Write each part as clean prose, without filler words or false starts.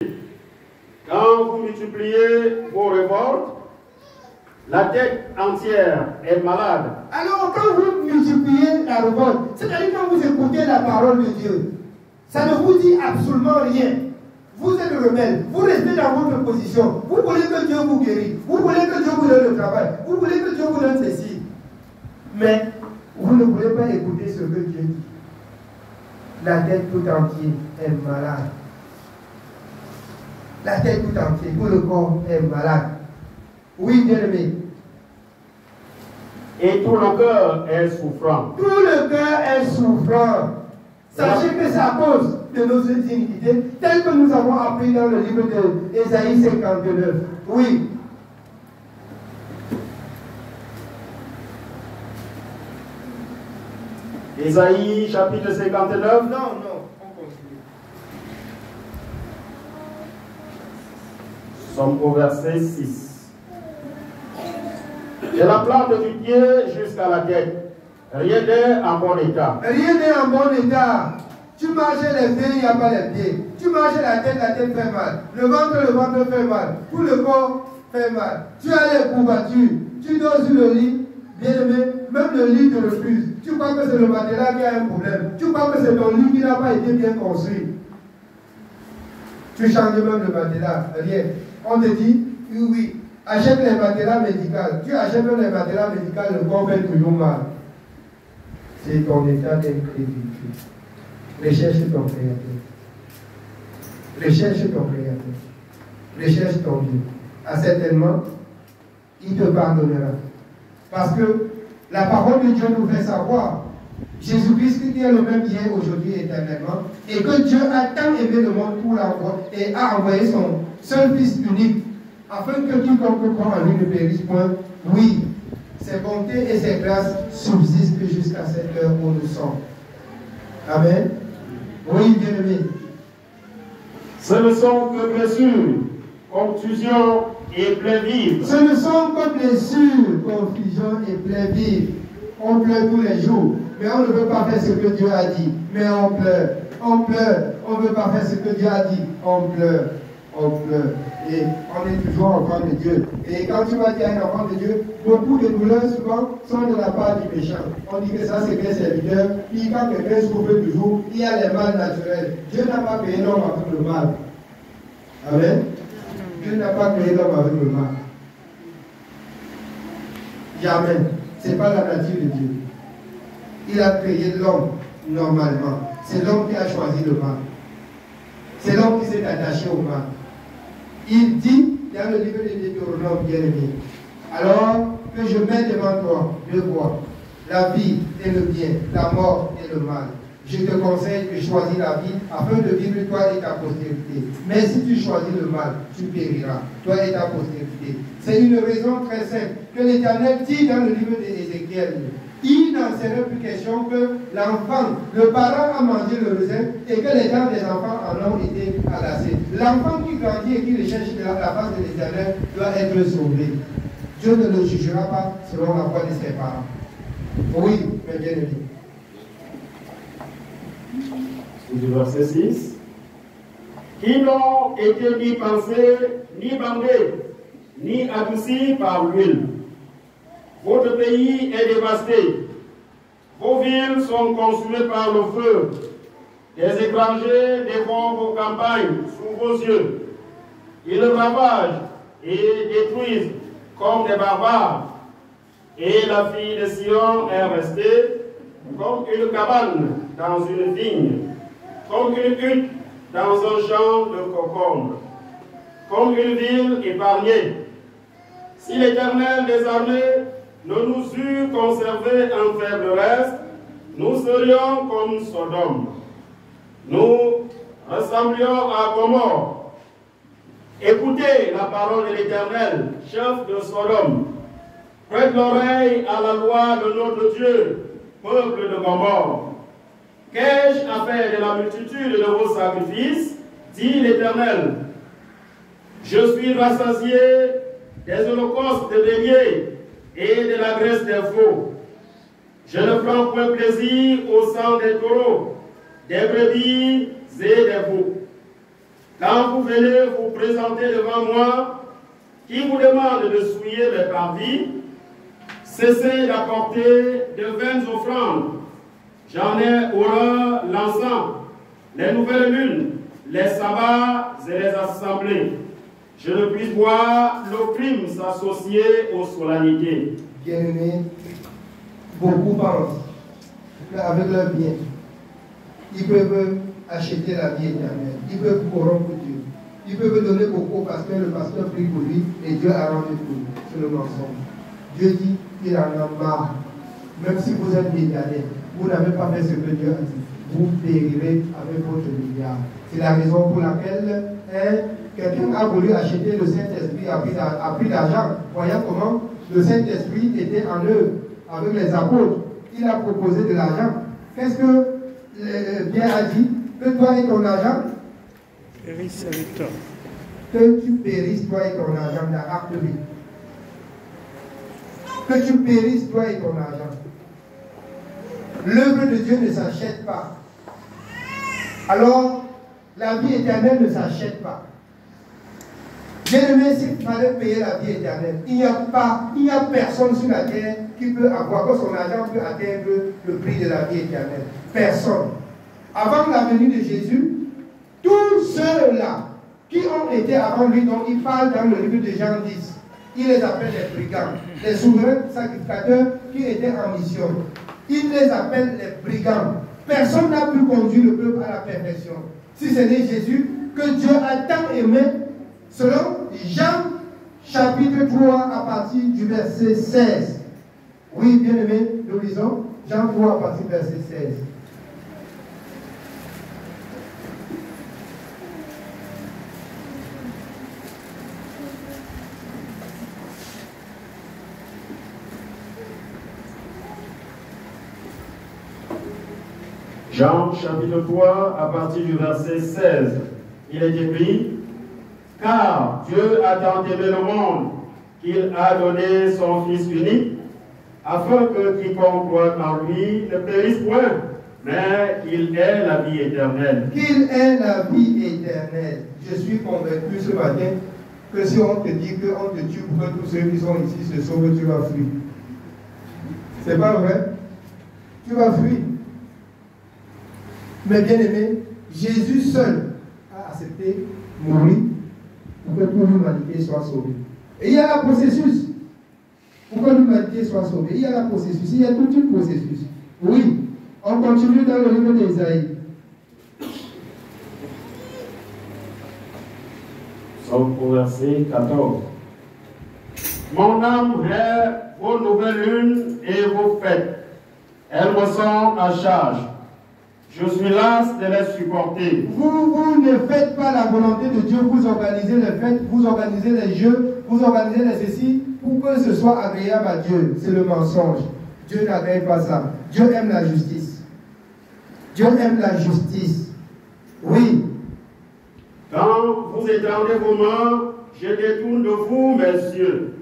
Quand vous multipliez vos révoltes, la tête entière est malade. Alors quand vous multipliez la révolte, c'est-à-dire quand vous écoutez la parole de Dieu, ça ne vous dit absolument rien. Vous êtes rebelle, vous restez dans votre position. Vous voulez que Dieu vous guérisse, vous voulez que Dieu vous donne le travail, vous voulez que Dieu vous donne ceci. Mais vous ne voulez pas écouter ce que Dieu dit. La tête tout entière est malade. La tête tout entière, tout le corps est malade. Oui, bien-aimé. Et tout le cœur est souffrant. Tout le cœur est souffrant. Sachez que c'est à cause de nos iniquités, tel que nous avons appris dans le livre d'Ésaïe 59. Oui. Ésaïe chapitre 59. Non, on continue. Nous sommes au verset 6. De la plante du pied jusqu'à la tête, rien n'est en bon état. Rien n'est en bon état. Tu marches les pieds, il n'y a pas les pieds. Tu marches la tête fait mal. Le ventre fait mal. Tout le corps fait mal. Tu as les courbatures. Tu dors sur le lit, bien aimé, même le lit te refuse. Tu crois que c'est le matelas qui a un problème. Tu crois que c'est ton lit qui n'a pas été bien construit. Tu changes même le matelas, rien. On te dit, oui, achète les matelas médicaux. Tu achètes même les matelas médicaux, le corps fait toujours mal. C'est ton état d'incrédulité. Recherche ton Créateur. Recherche ton Créateur. Recherche ton Dieu. Certainement, il te pardonnera. Parce que la parole de Dieu nous fait savoir Jésus-Christ qui est le même hier, aujourd'hui, éternellement, et que Dieu a tant aimé le monde pour l'envoi et a envoyé son seul Fils unique, afin que quiconque croit en lui ne périsse point. Oui, ses bontés et ses grâces subsistent jusqu'à cette heure où nous sommes. Amen. Oui, bien-aimé. Ce ne sont que blessures, contusions et plaies vives. Ce ne sont que blessures, confusion et plaies vives. On pleure tous les jours, mais on ne veut pas faire ce que Dieu a dit. Mais on pleure, on ne veut pas faire ce que Dieu a dit. On pleure. Et on est toujours enfant de Dieu. Et quand tu vas dire à un enfant de Dieu, beaucoup de douleurs souvent sont de la part du méchant. On dit que ça c'est qu'un serviteur. Puis quand quelqu'un souffre toujours, il y a les mal naturels. Dieu n'a pas créé l'homme avec le mal. Amen. Dieu n'a pas créé l'homme avec le mal. Jamais. Ce n'est pas la nature de Dieu. Il a créé l'homme normalement. C'est l'homme qui a choisi le mal. C'est l'homme qui s'est attaché au mal. Il dit dans le livre de Deutéronome, bien-aimé, alors que je mets devant toi deux voies, la vie et le bien, la mort et le mal. Je te conseille de choisir la vie afin de vivre toi et ta postérité. Mais si tu choisis le mal, tu périras, toi et ta postérité. C'est une raison très simple que l'Éternel dit dans le livre d'Ézéchiel. Il n'en serait plus question que l'enfant, le parent a mangé le raisin et que les dents des enfants en ont été harassées. L'enfant qui grandit et qui recherche la face de l'Éternel doit être sauvé. Dieu ne le jugera pas selon la foi de ses parents. Oui, mes bien-aimés. Du verset 6. Qui n'ont été ni pensés, ni bandés, ni adoucis par l'huile. Votre pays est dévasté. Vos villes sont consumées par le feu. Des étrangers dévorent vos campagnes sous vos yeux. Ils ravagent et détruisent comme des barbares. Et la fille de Sion est restée comme une cabane dans une vigne, comme une hutte dans un champ de cocombes, comme une ville épargnée. Si l'Éternel des armées ne nous eût conservé un faible reste, nous serions comme Sodome. Nous ressemblions à Gomorrhe. Écoutez la parole de l'Éternel, chef de Sodome. Prête l'oreille à la loi de notre Dieu, peuple de Gomorrhe. Qu'ai-je à faire de la multitude de vos sacrifices, dit l'Éternel. Je suis rassasié des holocaustes de béliers et de la graisse des veaux. Je ne prends point plaisir au sang des taureaux, des brebis et des veaux. Quand vous venez vous présenter devant moi, qui vous demande de souiller mes parvis, cessez d'apporter de vaines offrandes. J'en ai horreur l'encens, les nouvelles lunes, les sabbats et les assemblées. Je ne puis voir le crime s'associer aux solennités. Bien-aimés, beaucoup pensent qu'avec leur bien, ils peuvent acheter la vie éternelle. Ils peuvent corrompre Dieu. Ils peuvent donner beaucoup au pasteur, le pasteur prie pour lui et Dieu arrange tout. C'est le mensonge. Dieu dit qu'il en a marre. Même si vous êtes milliardaire, vous n'avez pas fait ce que Dieu a dit. Vous périrez avec votre milliard. C'est la raison pour laquelle quelqu'un a voulu acheter le Saint-Esprit à prix d'argent, voyant comment le Saint-Esprit était en œuvre avec les apôtres. Il a proposé de l'argent. Qu'est-ce que Pierre a dit? Que toi et ton argent périssent avec toi. Que tu périsses toi et ton argent dans Acte 8. Que tu périsses toi et ton argent. L'œuvre de Dieu ne s'achète pas. Alors, la vie éternelle ne s'achète pas. Bien-aimé, s'il fallait payer la vie éternelle, il n'y a personne sur la terre qui peut avoir, que son argent peut atteindre le prix de la vie éternelle. Personne. Avant la venue de Jésus, tous ceux-là qui ont été avant lui, dont il parle dans le livre de Jean 10, il les appelle les brigands, les souverains sacrificateurs qui étaient en mission. Il les appelle les brigands. Personne n'a pu conduire le peuple à la perfection. Si ce n'est Jésus, que Dieu a tant aimé, selon Jean chapitre 3 à partir du verset 16. Oui, bien aimé, nous lisons Jean 3 à partir du verset 16. Jean chapitre 3 à partir du verset 16. Il est écrit: car Dieu a tant aimé le monde qu'il a donné son Fils unique, afin que quiconque croit en lui ne périsse point, mais qu'il ait la vie éternelle. Qu'il ait la vie éternelle. Je suis convaincu ce matin que si on te dit qu'on te tue pour que tous ceux qui sont ici se sauvent, tu vas fuir. C'est pas vrai? Tu vas fuir. Mais bien aimé, Jésus seul a accepté mourir pour que toute l'humanité soit sauvée. Et il y a un processus pour que l'humanité soit sauvée. Il y a un processus, il y a tout un processus. Oui, on continue dans le livre d'Ésaïe. Sommes au verset 14. Mon âme est vos nouvelles lunes et vos fêtes. Elles me sont à charge. Je suis las de les supporter. Vous ne faites pas la volonté de Dieu, vous organisez les fêtes, vous organisez les jeux, vous organisez les ceci pour que ce soit agréable à Dieu. C'est le mensonge. Dieu n'agrée pas ça. Dieu aime la justice. Dieu aime la justice. Oui. Quand vous étendez vos mains, je détourne de vous mes yeux.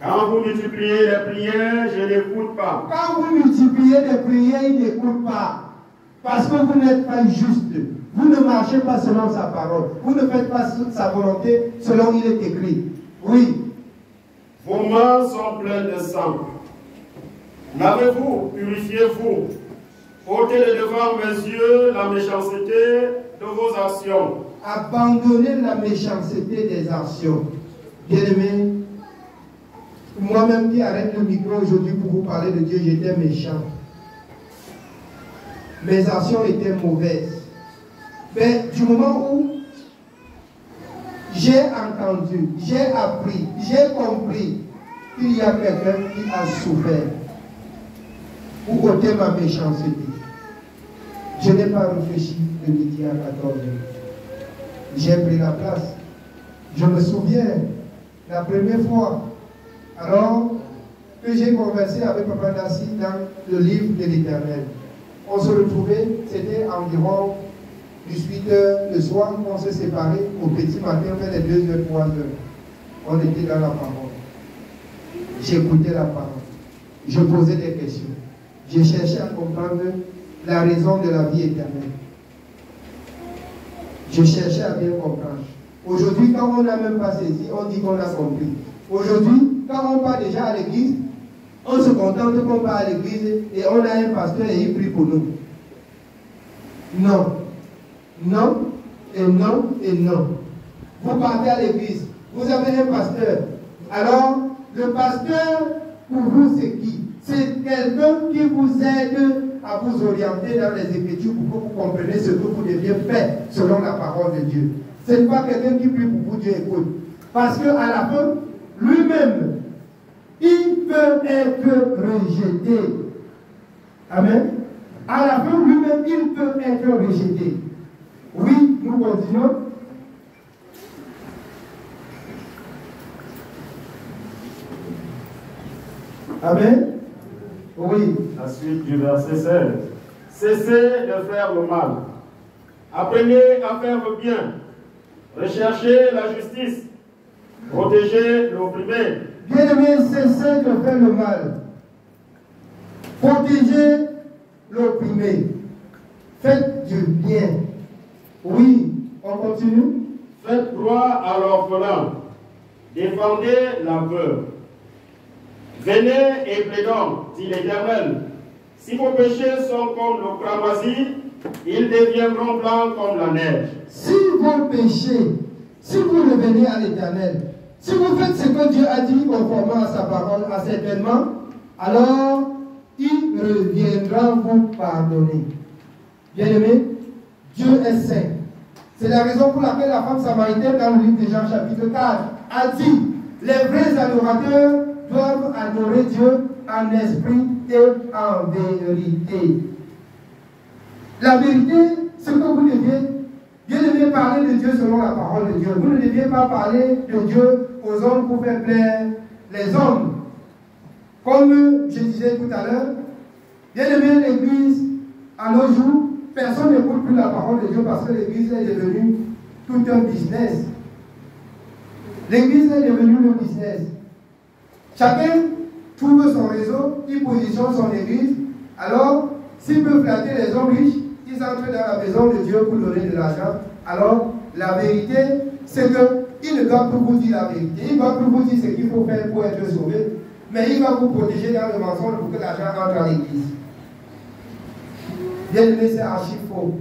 Quand vous multipliez les prières, je n'écoute pas. Quand vous multipliez les prières, il n'écoute pas. Parce que vous n'êtes pas juste. Vous ne marchez pas selon sa parole. Vous ne faites pas sa volonté selon il est écrit. Oui. Vos mains sont pleines de sang. Lavez-vous, purifiez-vous. Ôtez de devant mes yeux la méchanceté de vos actions. Abandonnez la méchanceté des actions. Bien-aimés, moi-même qui arrête le micro aujourd'hui pour vous parler de Dieu, j'étais méchant. Mes actions étaient mauvaises. Mais du moment où j'ai entendu, j'ai appris, j'ai compris qu'il y a quelqu'un qui a souffert pour ôter ma méchanceté, je n'ai pas réfléchi de midi à 14 heures. J'ai pris la place. Je me souviens, la première fois, alors que j'ai conversé avec Papa Nassi dans le livre de l'Éternel. On se retrouvait, c'était environ 18 heures le soir, on s'est séparés au petit matin vers les 2 heures, 3 heures. On était dans la parole. J'écoutais la parole. Je posais des questions. Je cherchais à comprendre la raison de la vie éternelle. Je cherchais à bien comprendre. Aujourd'hui, quand on n'a même pas saisi, on dit qu'on a compris. Aujourd'hui, quand on part déjà à l'église, on se contente qu'on part à l'église et on a un pasteur et il prie pour nous. Non. Non, et non, et non. Vous partez à l'église, vous avez un pasteur. Alors, le pasteur, pour vous, c'est qui? C'est quelqu'un qui vous aide à vous orienter dans les Écritures pour que vous compreniez ce que vous deviez faire selon la parole de Dieu. Ce n'est pas quelqu'un qui prie pour vous, Dieu écoute. Parce qu'à la fin, lui-même, il peut être rejeté. Amen. À la fin, lui-même, il peut être rejeté. Oui, nous continuons. Amen. Oui. La suite du verset 16. Cessez de faire le mal. Apprenez à faire le bien. Recherchez la justice. Protégez l'opprimé. Bien-aimés, cessez de faire le mal. Protégez l'opprimé. Faites du bien. Oui, on continue. Faites droit à l'orphelin. Défendez la veuve. Venez et plaidons, dit l'Éternel. Si vos péchés sont comme le cramoisi, ils deviendront blancs comme la neige. Si vos péchés, si vous revenez à l'Éternel, si vous faites ce que Dieu a dit conformément à sa parole, à cet événement, alors il reviendra vous pardonner. Bien-aimés, Dieu est saint. C'est la raison pour laquelle la femme samaritaine, dans le livre de Jean chapitre 4, a dit, les vrais adorateurs doivent adorer Dieu en esprit et en vérité. La vérité, c'est que vous deviez parler de Dieu selon la parole de Dieu. Vous ne deviez pas parler de Dieu aux hommes pour faire plaire les hommes. Comme je disais tout à l'heure, bien aimé, l'Église, à nos jours, personne n'écoute plus la parole de Dieu parce que l'Église est devenue tout un business. L'Église est devenue le business. Chacun trouve son réseau, il positionne son Église. Alors, s'il peut flatter les hommes riches, ils entrent dans la maison de Dieu pour donner de l'argent. Alors, la vérité, c'est qu'il ne doit plus vous dire la vérité. Il ne doit plus vous dire ce qu'il faut faire pour être sauvé. Mais il va vous protéger dans le mensonge pour que l'argent entre à l'Église. Bien aimé, c'est archi faux.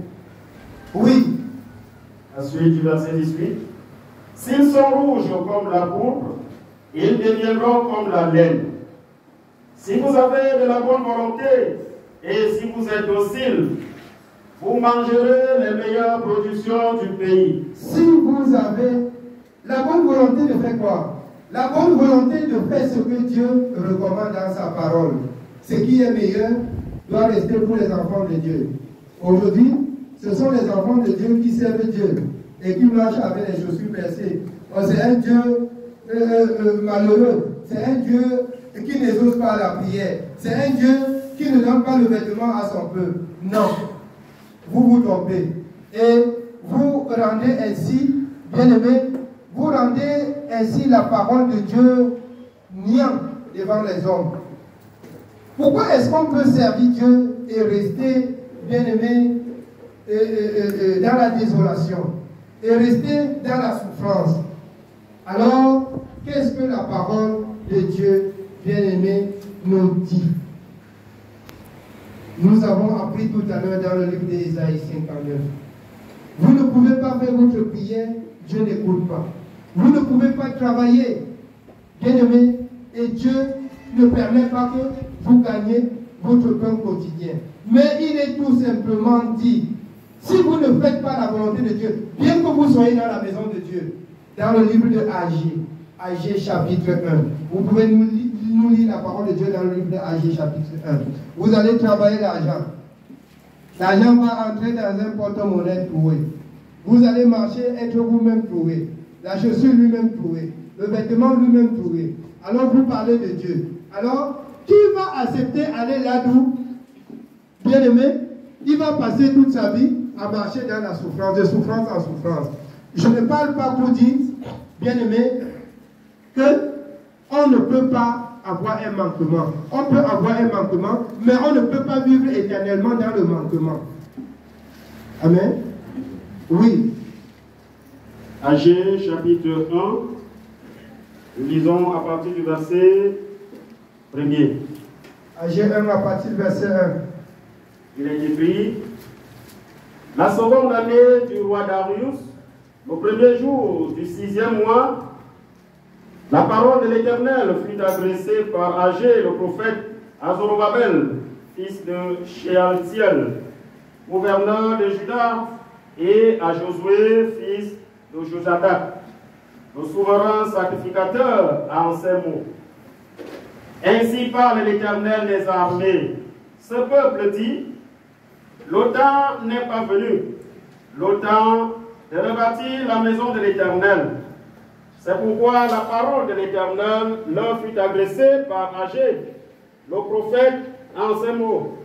Oui. La suite du verset 18. S'ils sont rouges comme la pourpre, ils deviendront comme la laine. Si vous avez de la bonne volonté et si vous êtes docile, vous mangerez les meilleures productions du pays. Si vous avez la bonne volonté de faire quoi? La bonne volonté de faire ce que Dieu recommande dans sa parole. Ce qui est meilleur doit rester pour les enfants de Dieu. Aujourd'hui, ce sont les enfants de Dieu qui servent Dieu et qui marchent avec les chaussures percées. C'est un Dieu malheureux. C'est un Dieu qui n'exauce pas la prière. C'est un Dieu qui ne donne pas le vêtement à son peuple. Non. Vous vous trompez. Et vous rendez ainsi, bien-aimés, vous rendez ainsi la parole de Dieu niant devant les hommes. Pourquoi est-ce qu'on peut servir Dieu et rester, bien-aimé, dans la désolation et rester dans la souffrance? Alors, qu'est-ce que la parole de Dieu, bien-aimé, nous dit? Nous avons appris tout à l'heure dans le livre d'Ésaïe 59. Vous ne pouvez pas faire votre prière, Dieu n'écoute pas. Vous ne pouvez pas travailler, bien-aimé, et Dieu ne permet pas que vous gagnez votre pain quotidien. Mais il est tout simplement dit, si vous ne faites pas la volonté de Dieu, bien que vous soyez dans la maison de Dieu, dans le livre de Agé chapitre 1, vous pouvez nous lire la parole de Dieu dans le livre de Agé chapitre 1. Vous allez travailler l'argent. L'argent va entrer dans un porte-monnaie troué. Vous allez marcher, être vous-même troué. La chaussure lui-même trouée. Le vêtement lui-même troué. Alors vous parlez de Dieu. Alors, qui va accepter aller là d'où, bien aimé, il va passer toute sa vie à marcher dans la souffrance, de souffrance en souffrance. Je ne parle pas pour dire, bien aimé, qu'on ne peut pas avoir un manquement. On peut avoir un manquement, mais on ne peut pas vivre éternellement dans le manquement. Amen. Oui. Agé chapitre 1, nous lisons à partir du verset 1er. Agé 1 à partir du verset 1. Il est écrit: la seconde année du roi Darius, au premier jour du 6e mois, la parole de l'Éternel fut adressée par Agé le prophète à Zorobabel, fils de Shealtiel, gouverneur de Juda, et à Josué, fils de Josadak, le souverain sacrificateur, en ces mots. Ainsi parle l'Éternel des armées. Ce peuple dit: le temps n'est pas venu, le temps de rebâtir la maison de l'Éternel. C'est pourquoi la parole de l'Éternel leur fut adressée par Agé, le prophète, en ces mots.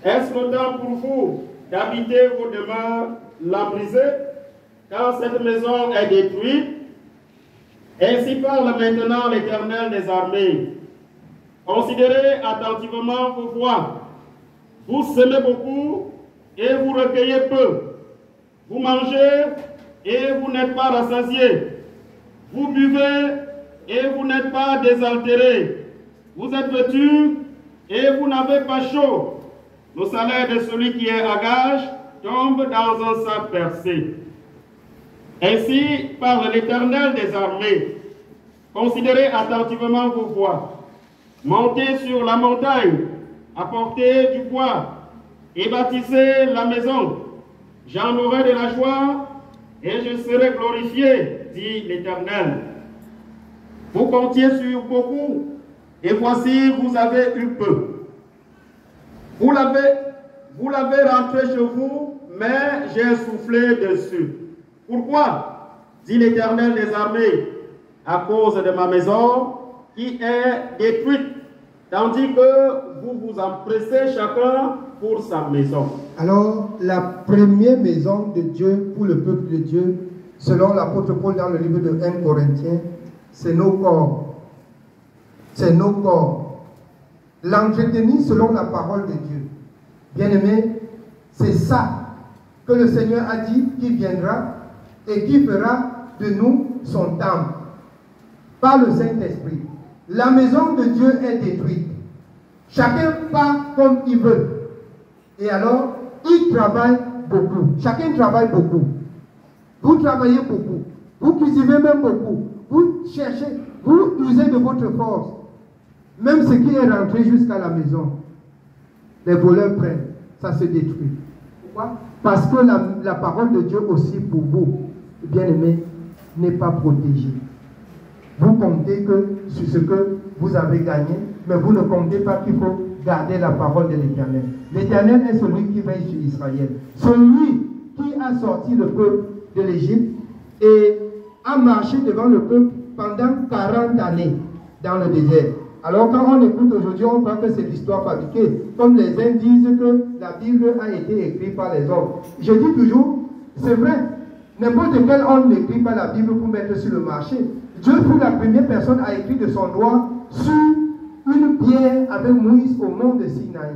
Est-ce le temps pour vous d'habiter vos demeures labrisées, quand cette maison est détruite? Ainsi parle maintenant l'Éternel des armées. Considérez attentivement vos voies. Vous semez beaucoup et vous recueillez peu. Vous mangez et vous n'êtes pas rassasiés. Vous buvez et vous n'êtes pas désaltérés. Vous êtes vêtus et vous n'avez pas chaud. Le salaire de celui qui est à gage tombe dans un sac percé. Ainsi parle l'Éternel des armées. Considérez attentivement vos voies. Montez sur la montagne, apportez du bois et bâtissez la maison. J'en aurai de la joie et je serai glorifié, dit l'Éternel. Vous comptiez sur beaucoup et voici vous avez eu peu. Vous l'avez rentré chez vous, mais j'ai soufflé dessus. Pourquoi? Dit l'Éternel des armées. À cause de ma maison qui est détruite, tandis que vous vous empressez chacun pour sa maison. Alors, la première maison de Dieu pour le peuple de Dieu, selon l'apôtre Paul dans le livre de 1 Corinthiens, c'est nos corps. C'est nos corps. L'entretenir selon la parole de Dieu. Bien-aimés, c'est ça que le Seigneur a dit qui viendra et qui fera de nous son temple. Par le Saint-Esprit. La maison de Dieu est détruite. Chacun part comme il veut. Et alors, il travaille beaucoup. Chacun travaille beaucoup. Vous travaillez beaucoup. Vous cultivez même beaucoup. Vous cherchez, vous usez de votre force. Même ce qui est rentré jusqu'à la maison, les voleurs prennent. Ça se détruit. Pourquoi? Parce que la parole de Dieu aussi pour vous, bien-aimés, n'est pas protégée. Vous comptez que sur ce que vous avez gagné, mais vous ne comptez pas qu'il faut garder la parole de l'Éternel. L'Éternel est celui qui veille sur Israël. Celui qui a sorti le peuple de l'Égypte et a marché devant le peuple pendant 40 années dans le désert. Alors quand on écoute aujourd'hui, on croit que c'est l'histoire fabriquée. Comme les uns disent que la Bible a été écrite par les hommes. Je dis toujours, c'est vrai, n'importe quel homme n'écrit pas la Bible pour mettre sur le marché. Dieu fut la première personne à écrire de son doigt sur une pierre avec Moïse au mont de Sinaï.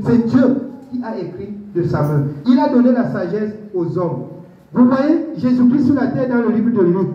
C'est Dieu qui a écrit de sa main. Il a donné la sagesse aux hommes. Vous voyez Jésus-Christ sur la terre dans le livre de Luc.